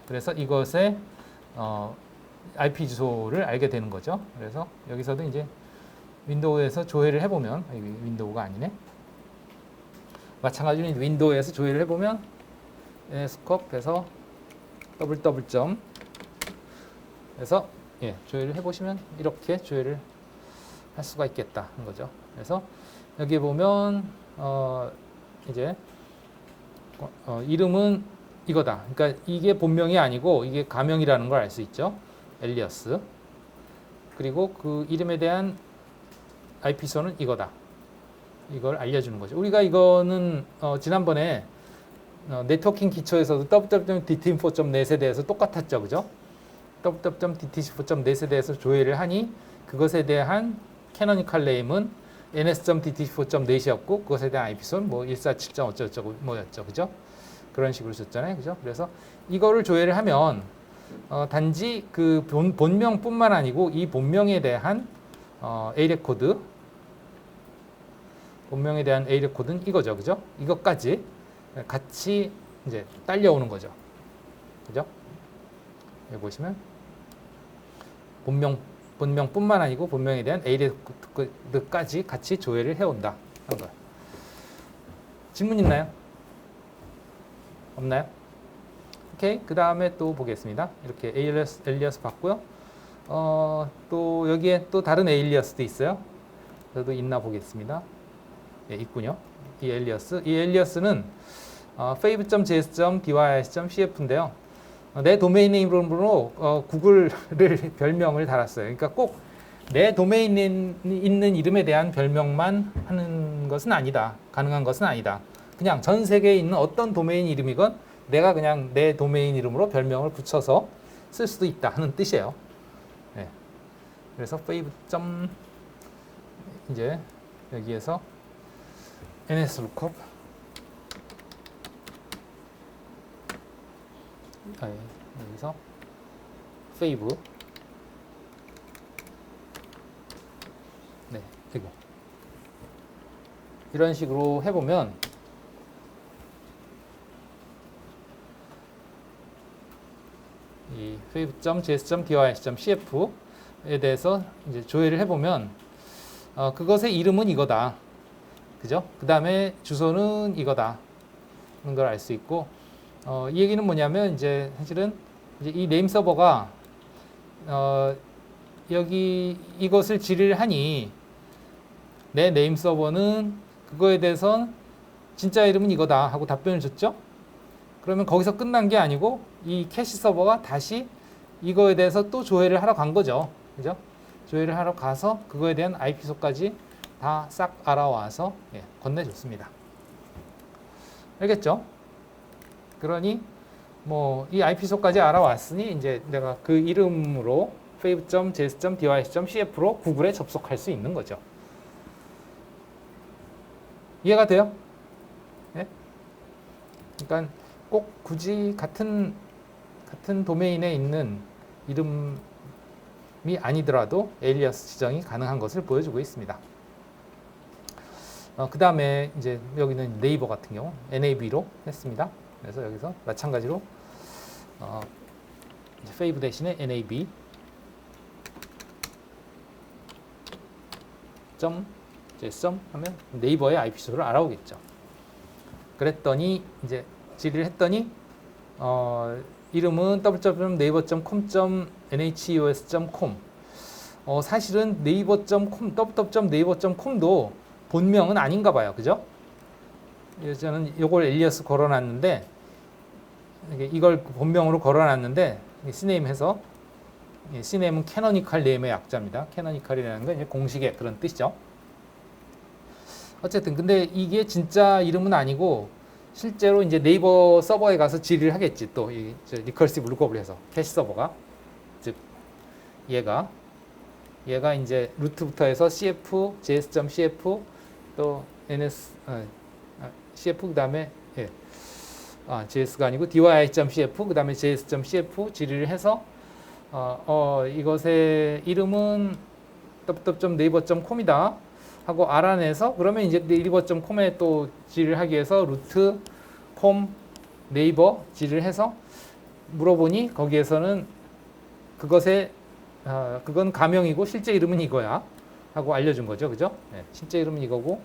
그래서 이것의 IP 주소를 알게 되는 거죠. 그래서 여기서도 이제 윈도우에서 조회를 해보면 윈도우가 아니네. 마찬가지로 윈도우에서 조회를 해보면 nscope에서 www. 그래서 조회를 해보시면 이렇게 조회를 할 수가 있겠다 는 거죠. 그래서 여기 보면 이제 이름은 이거다. 그러니까 이게 본명이 아니고 이게 가명이라는 걸 알 수 있죠. 엘리어스. 그리고 그 이름에 대한 IP소는 이거다. 이걸 알려주는 거죠. 우리가 이거는 지난번에 네트워킹 기초에서도 www.dtinfo.net에 대해서 똑같았죠. 그죠? www.dtinfo.net에 대해서 조회를 하니 그것에 대한 캐노니컬 네임은 ns.dtinfo.net이었고 그것에 대한 IP소는 뭐 147. 어쩌고저쩌고 뭐였죠. 그죠? 그런 식으로 썼잖아요. 그죠? 그래서 이거를 조회를 하면 단지 그 본명뿐만 아니고 이 본명에 대한 A 레코드 본명에 대한 A 레코드는 이거죠. 그죠? 이것까지 같이 이제 딸려오는 거죠. 그죠? 여기 보시면 본명뿐만 아니고 본명에 대한 A 레코드까지 같이 조회를 해온다 하는 거예요. 질문 있나요? 없나요? 오케이. 그 다음에 또 보겠습니다. 이렇게 에일리어스 봤고요. 또 여기에 또 다른 에일리어스도 있어요. 저도 있나 보겠습니다. 있군요. 이 엘리어스는 fave.js.dys.cf인데요. 내 도메인 네임으로 구글을 별명을 달았어요. 그러니까 꼭 내 도메인에 있는 이름에 대한 별명만 하는 것은 아니다. 가능한 것은 아니다. 그냥 전 세계에 있는 어떤 도메인 이름이건 내가 그냥 내 도메인 이름으로 별명을 붙여서 쓸 수도 있다 하는 뜻이에요. 네. 그래서 fave. 이제 여기에서 nslookup 여기서 fave 이거 이런 식으로 해보면 이 fave.js.dys.cf에 대해서 이제 조회를 해보면 그것의 이름은 이거다. 그죠? 그 다음에 주소는 이거다. 하는 걸 알 수 있고, 이 얘기는 뭐냐면, 이제 사실은 이제 이 네임 서버가, 여기 이것을 질의를 하니, 내 네임 서버는 그거에 대해서 진짜 이름은 이거다 하고 답변을 줬죠. 그러면 거기서 끝난 게 아니고 이 캐시 서버가 다시 이거에 대해서 또 조회를 하러 간 거죠. 그죠? 조회를 하러 가서 그거에 대한 IP소까지 다 싹 알아와서 건네줬습니다. 알겠죠? 그러니 뭐 이 IP소까지 알아왔으니 이제 내가 그 i름으로 fave.js.device.cf로 구글에 접속할 수 있는 거죠. 이해가 돼요? 네? 그러니까 꼭 굳이 같은 도메인에 있는 이름이 아니더라도 에일리어스 지정이 가능한 것을 보여주고 있습니다. 그 다음에 이제 여기는 네이버 같은 경우 NAB로 했습니다. 그래서 여기서 마찬가지로 fave 대신에 NAB JSON 하면 네이버의 IP소를 알아오겠죠. 그랬더니 이제 질의를 했더니 이름은 www.naver.com.nhos.com 사실은 naver.com www.naver.com도 본명은 아닌가 봐요. 그죠? 저는 이걸 엘리어스 걸어놨는데 이걸 본명으로 걸어놨는데 cname 해서 cname은 캐노니컬 네임의 약자입니다. 캐노니컬이라는 건 이제 공식의 그런 뜻이죠. 어쨌든 근데 이게 진짜 이름은 아니고 실제로 이제 네이버 서버에 가서 질의를 하겠지. 또 이 리커시브 룩업을 해서 캐시 서버가 즉 얘가 이제 루트부터 해서 cf, js.cf 또 ns cf 그다음에 js가 아니고 dy.cf 그다음에 js.cf 질의를 해서 이것의 이름은 www.naver.com이다 하고 알아내서 그러면 이제 naver.com에 또 질의를 하기 위해서 루트 콤 네이버 질의를 해서 물어보니 거기에서는 그것의 그건 가명이고 실제 이름은 이거야 하고 알려준 거죠. 그죠? 네, 실제 이름은 이거고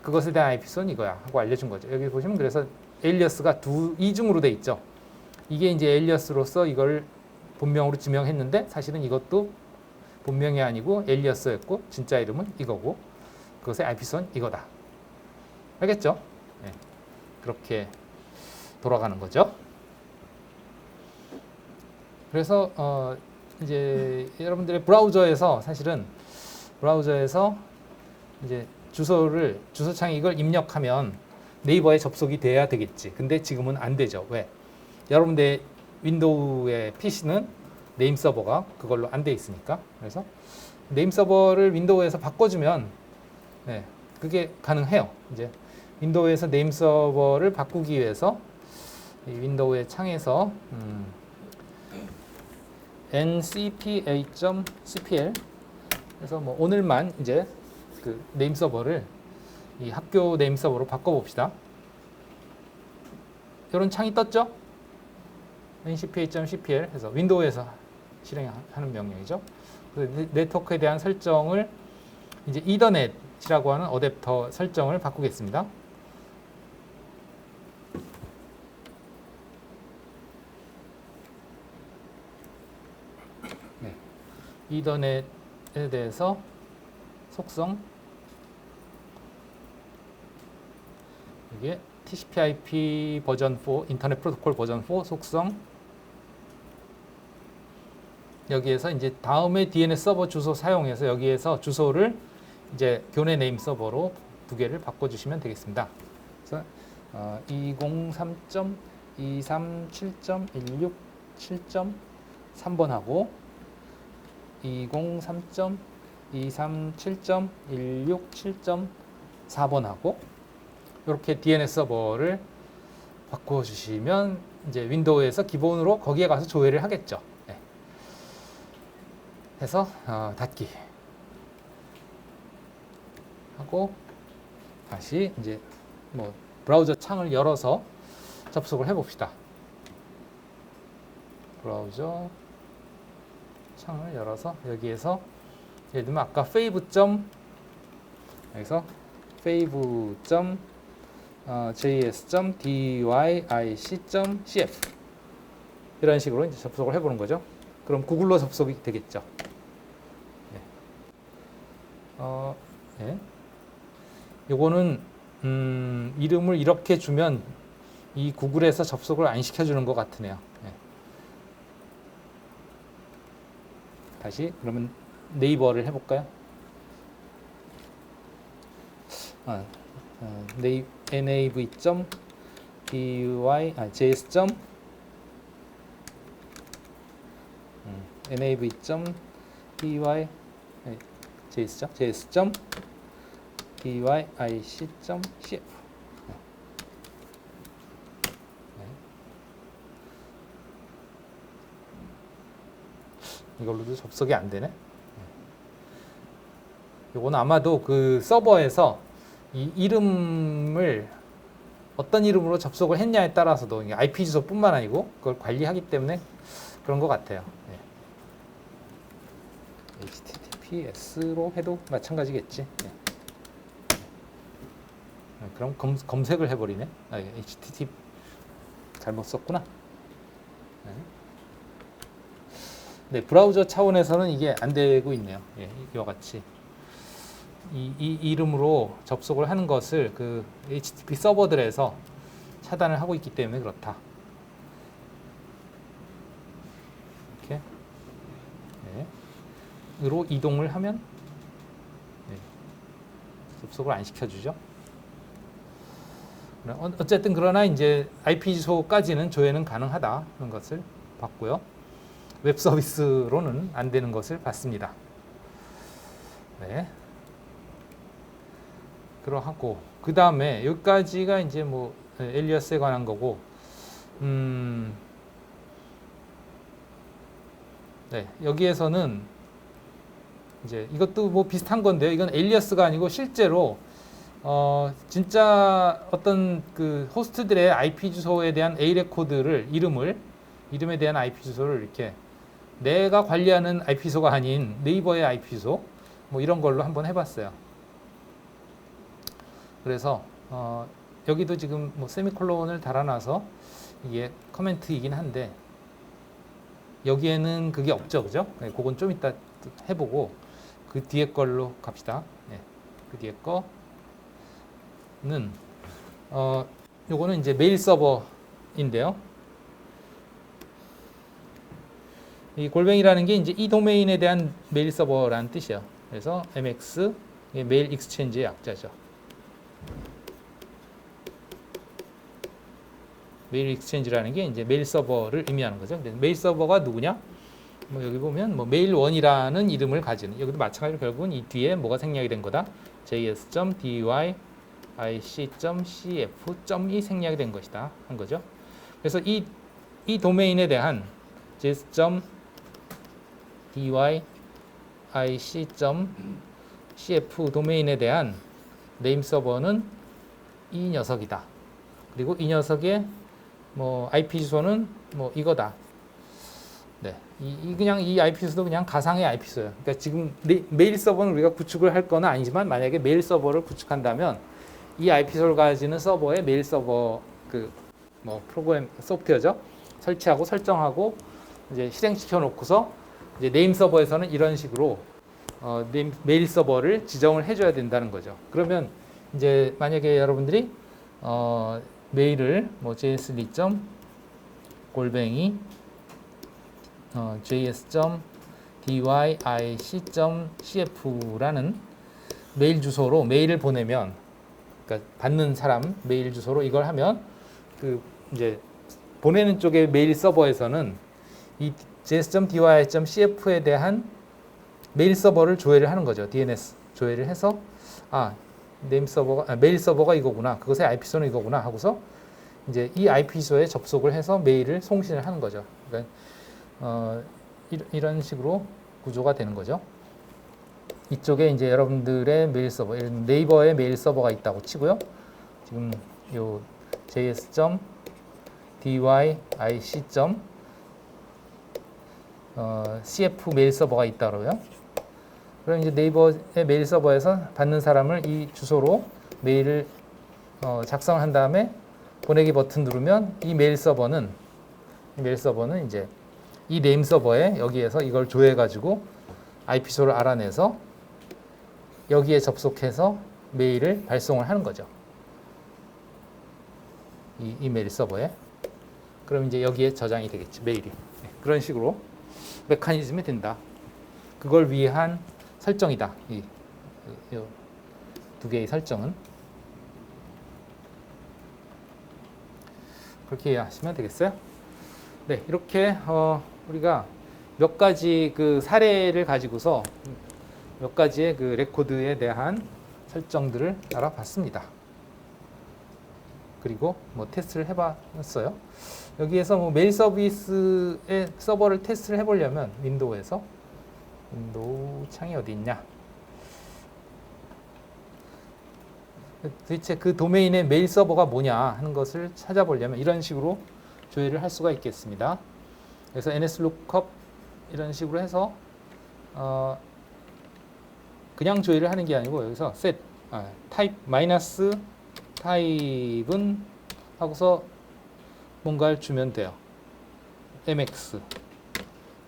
그것에 대한 IP소는 이거야 하고 알려준 거죠. 여기 보시면 그래서 에일리어스가 이중으로 돼 있죠. 이게 이제 에일리어스로서 이걸 본명으로 지명했는데 사실은 이것도 본명이 아니고 에일리어스였고 진짜 이름은 이거고 그것의 IP소는 이거다. 알겠죠? 네, 그렇게 돌아가는 거죠. 그래서 이제 여러분들의 브라우저에서 사실은 이제 주소창에 이걸 입력하면 네이버에 접속이 돼야 되겠지. 근데 지금은 안 되죠. 왜? 여러분들 윈도우의 PC는 네임 서버가 그걸로 안 돼 있으니까. 그래서 네임 서버를 윈도우에서 바꿔주면 그게 가능해요. 이제 윈도우에서 네임 서버를 바꾸기 위해서 이 윈도우의 창에서 ncpa.cpl 그래서 뭐 오늘만 이제 그 네임 서버를 이 학교 네임 서버로 바꿔봅시다. 이런 창이 떴죠? ncpa.cpl 해서 윈도우에서 실행하는 명령이죠. 그 네트워크에 대한 설정을 이제 이더넷이라고 하는 어댑터 설정을 바꾸겠습니다. 이더넷에 대해서 속성 이게 TCP/IP 버전 4 인터넷 프로토콜 버전 4 속성 여기에서 이제 다음에 DNS 서버 주소 사용해서 여기에서 주소를 이제 교내 네임 서버로 두 개를 바꿔주시면 되겠습니다. 그래서 203.237.167.3번하고 203.237.167.4번하고 이렇게 DNS 서버를 바꿔주시면 이제 윈도우에서 기본으로 거기에 가서 조회를 하겠죠. 네. 해서 닫기 하고 다시 이제 뭐 브라우저 창을 열어서 접속을 해봅시다. 브라우저 창을 열어서 여기에서 예를 들면 아까 여기서 fave.js.dyc.cf 이런 식으로 이제 접속을 해보는 거죠. 그럼 구글로 접속이 되겠죠. 네. 네. 요거는 이름을 이렇게 주면 이 구글에서 접속을 안 시켜주는 것 같으네요. 네. 다시 그러면 네이버를 해볼까요? nav.py js. nav.py js.pyic.cf. 이걸로도 접속이 안 되네. 이건 아마도 그 서버에서 이 이름을 어떤 이름으로 접속을 했냐에 따라서도 IP 주소뿐만 아니고 그걸 관리하기 때문에 그런 것 같아요. 네. HTTPS로 해도 마찬가지겠지. 네. 그럼 검색을 해버리네. HTTP 잘못 썼구나. 네. 네, 브라우저 차원에서는 이게 안 되고 있네요. 예, 이와 같이 이 이름으로 접속을 하는 것을 그 HTTP 서버들에서 차단을 하고 있기 때문에 그렇다. 이렇게 네. 으로 이동을 하면 네. 접속을 안 시켜주죠. 어쨌든 그러나 이제 IP 주소까지는 조회는 가능하다는 것을 봤고요. 웹 서비스로는 안 되는 것을 봤습니다. 네. 그러하고 그 다음에 여기까지가 이제 뭐 엘리어스에 관한 거고, 네, 여기에서는 이제 이것도 뭐 비슷한 건데요. 이건 엘리어스가 아니고 실제로 진짜 어떤 그 호스트들의 IP 주소에 대한 A 레코드를 이름에 대한 IP 주소를 이렇게 내가 관리하는 IP 주소가 아닌 네이버의 IP 주소 뭐 이런 걸로 한번 해봤어요. 그래서 여기도 지금 뭐 세미콜론을 달아놔서 이게 커멘트이긴 한데 여기에는 그게 없죠, 그죠? 네, 그건 좀 이따 해보고 그 뒤에 걸로 갑시다. 네, 그 뒤에 거는 요거는 이제 메일 서버인데요. 이 골뱅이라는 게 이제 이 도메인에 대한 메일 서버라는 뜻이에요. 그래서 MX 메일 익스체인지의 약자죠. 메일 익스체인지라는 게 이제 메일 서버를 의미하는 거죠. 메일 서버가 누구냐? 뭐 여기 보면 뭐 메일1이라는 이름을 가지는, 여기도 마찬가지로 결국은 이 뒤에 뭐가 생략이 된 거다. js.dyic.cf.이 생략이 된 것이다 한 거죠. 그래서 이 도메인에 대한 js.dyic.cf 도메인에 대한 네임 서버는 이 녀석이다. 그리고 이 녀석의 뭐 IP 주소는 뭐 이거다. 네, 그냥 이 IP 주소도 그냥 가상의 IP 주소예요. 그러니까 지금 메일 서버는 우리가 구축을 할 건 아니지만 만약에 메일 서버를 구축한다면 이 IP 주소를 가지는 서버에 메일 서버 그 뭐 프로그램 소프트웨어죠. 설치하고 설정하고 이제 실행시켜 놓고서 이제 네임 서버에서는 이런 식으로 메일 서버를 지정을 해줘야 된다는 거죠. 그러면 이제 만약에 여러분들이 메일을 뭐 jsd. 골뱅이 js.dyic.cf라는 메일 주소로 메일을 보내면, 그러니까 받는 사람 메일 주소로 이걸 하면 그 이제 보내는 쪽의 메일 서버에서는 이 js.dyi.cf에 대한 메일 서버를 조회를 하는 거죠. DNS 조회를 해서 메일 서버가 이거구나. 그것의 IP 주소는 이거구나 하고서 이제 이 IP 주소에 접속을 해서 메일을 송신을 하는 거죠. 그러니까 이런 식으로 구조가 되는 거죠. 이쪽에 이제 여러분들의 메일 서버, 네이버의 메일 서버가 있다고 치고요. 지금 요 js.dyic.cf 메일 서버가 있다고요. 그럼 이제 네이버의 메일 서버에서 받는 사람을 이 주소로 메일을 작성을 한 다음에 보내기 버튼 누르면 이 메일 서버는 이제 이 네임 서버에 여기에서 이걸 조회해 가지고 IP 주소를 알아내서 여기에 접속해서 메일을 발송을 하는 거죠. 이 이메일 서버에. 그럼 이제 여기에 저장이 되겠죠. 메일이. 네, 그런 식으로 메커니즘이 된다. 그걸 위한 설정이다. 이 두 개의 설정은. 그렇게 이해하시면 되겠어요. 네, 이렇게 우리가 몇 가지 그 사례를 가지고서 몇 가지의 그 레코드에 대한 설정들을 알아봤습니다. 그리고 뭐 테스트를 해봤어요. 여기에서 뭐 메일 서비스의 서버를 테스트를 해보려면 윈도우에서 윈도우 창이 어디 있냐? 도대체 그 도메인의 메일 서버가 뭐냐 하는 것을 찾아보려면 이런 식으로 조회를 할 수가 있겠습니다. 그래서 nslookup 이런 식으로 해서 그냥 조회를 하는 게 아니고 여기서 set type 마이너스 타입은 하고서 뭔가를 주면 돼요. mx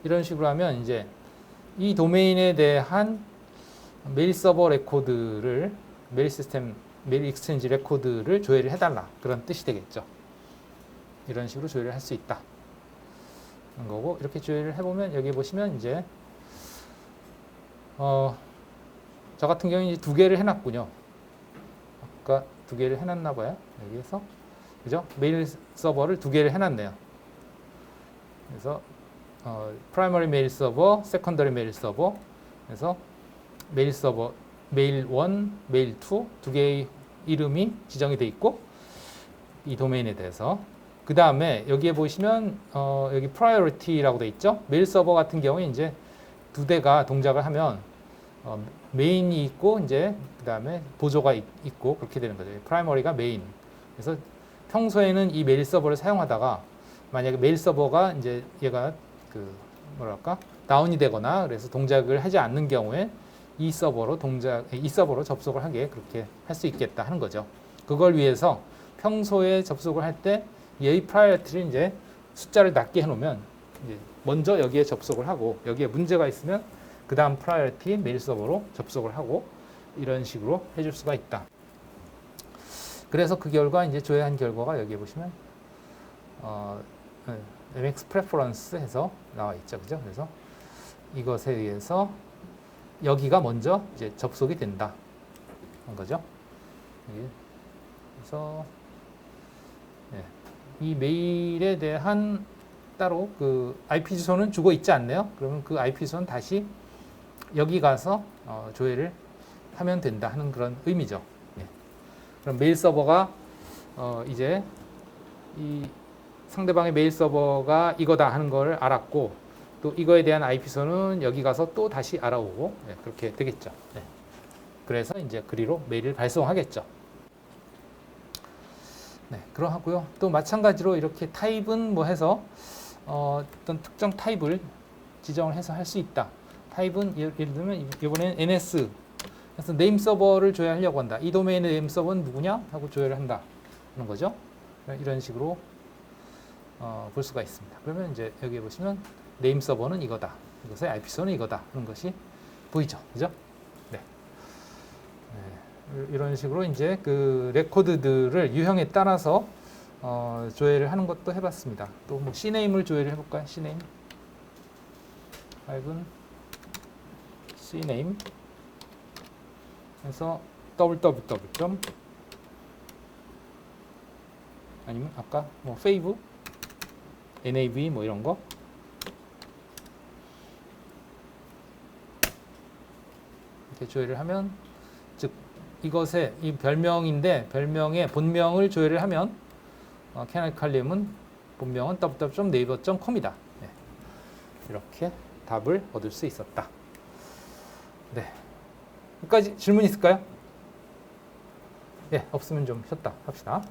이런 식으로 하면 이제 이 도메인에 대한 메일 서버 레코드를 메일 시스템 메일 익스체인지 레코드를 조회를 해달라 그런 뜻이 되겠죠. 이런 식으로 조회를 할 수 있다. 거고 이렇게 조회를 해보면 여기 보시면 이제 저 같은 경우는 이제 2개를 해놨군요. 아까 2개를 해놨나 봐요. 여기에서 그죠? 메일 서버를 2개를 해놨네요. 그래서 프라이머리 메일 서버, 세컨더리 메일 서버, 그래서 메일 서버 메일 1, 메일 2 두 개의 이름이 지정이 돼 있고 이 도메인에 대해서 그 다음에 여기에 보시면 여기 priority라고 돼 있죠. 메일 서버 같은 경우에 이제 2대가 동작을 하면 메인이 있고 이제 그 다음에 보조가 있고 그렇게 되는 거죠. 프라이머리가 메인. 그래서 평소에는 이 메일 서버를 사용하다가 만약에 메일 서버가 이제 얘가 그 뭐랄까 다운이 되거나 그래서 동작을 하지 않는 경우에 이 서버로 접속을 하게 그렇게 할 수 있겠다 하는 거죠. 그걸 위해서 평소에 접속을 할 때 얘의 프라이어티를 이제 숫자를 낮게 해놓으면 이제 먼저 여기에 접속을 하고 여기에 문제가 있으면 그 다음 프라이어티 메일 서버로 접속을 하고 이런 식으로 해줄 수가 있다. 그래서 그 결과 이제 조회한 결과가 여기에 보시면 MX preference 해서 나와 있죠, 그죠? 그래서 이것에 의해서 여기가 먼저 이제 접속이 된다. 한 거죠. 그래서 네. 이 메일에 대한 따로 그 IP 주소는 주고 있지 않네요. 그러면 그 IP 주소는 다시 여기 가서 조회를 하면 된다 하는 그런 의미죠. 네. 그럼 메일 서버가 이제 이 상대방의 메일 서버가 이거다 하는 걸 알았고 또 이거에 대한 IP 주소는 여기 가서 또 다시 알아오고 네, 그렇게 되겠죠. 네. 그래서 이제 그리로 메일을 발송하겠죠. 네, 그러하고요. 또 마찬가지로 이렇게 타입은 뭐 해서 어떤 특정 타입을 지정을 해서 할 수 있다. 타입은 예를 들면 이번에는 NS 그래서 네임 서버를 조회하려고 한다. 이 도메인의 네임 서버는 누구냐 하고 조회를 한다 하는 거죠. 이런 식으로 볼 수가 있습니다. 그러면 이제 여기 보시면 네임 서버는 이거다. 이것의 IP 주소는 이거다. 하는 것이 보이죠. 그죠? 네. 네. 이런 식으로 이제 그 레코드들을 유형에 따라서 조회를 하는 것도 해봤습니다. 또 뭐 C네임을 조회를 해볼까요? C네임. C네임. 그래서 www. 아니면 아까 뭐 fave, nav 뭐 이런 거. 이렇게 조회를 하면 즉 이것의 이 별명인데 별명의 본명을 조회를 하면 캐널칼륨은 본명은 www.naver.com이다. 네. 이렇게 답을 얻을 수 있었다. 네. 여기까지 질문 있을까요? 네, 없으면 좀 쉬었다 합시다.